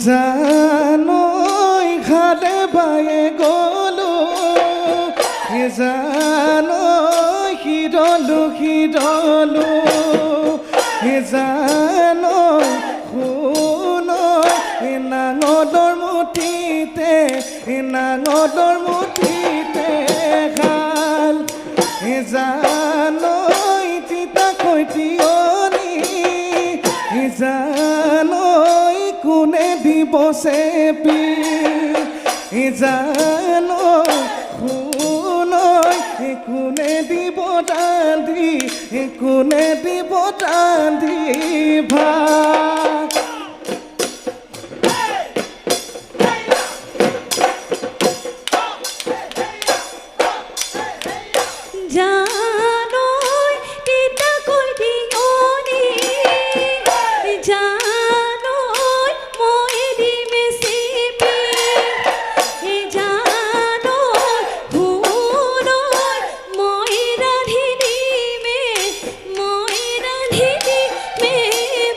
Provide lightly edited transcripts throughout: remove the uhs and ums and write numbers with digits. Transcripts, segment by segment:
জানৈ খালে বায়ে গলো জানৈ হিৰলো হিৰলো জানৈ শুনৈ নাঙলৰ মুঠিতে খাল জানৈ তিতা কৈতিয়নি জানৈ কোনে দিব চেপি জানৈ শুনৈ কোনে দিব ৰান্ধি ভাত জানৈ তিতা কৈতিয়নি জানৈ মই দিমে চেপি জানৈ শুনৈ মই ৰান্ধি দিমে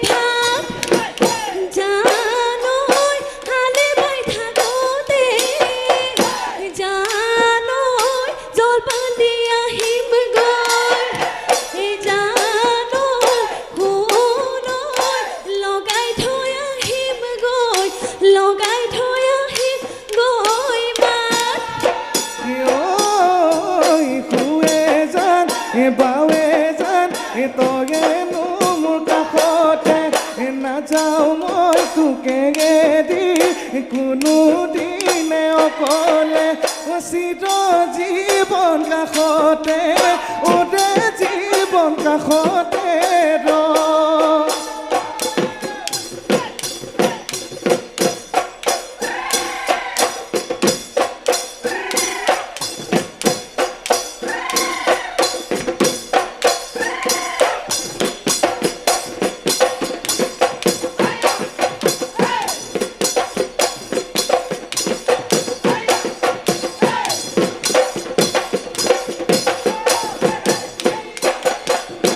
ভাত জানৈ হালে বাই থাকোঁতে জানৈ জলপান দি আহিম গৈ জানৈ শুনৈ লগাই থৈ আহিম গৈ মাত খুৱে জান বাৱে জান তয়েনো মোৰ কাষতে নাযাওঁ মই তোকে এৰি কোনো দিনে অকলে চিৰ জীৱন কাষতে ওৰে জীৱন কাষতে ৰ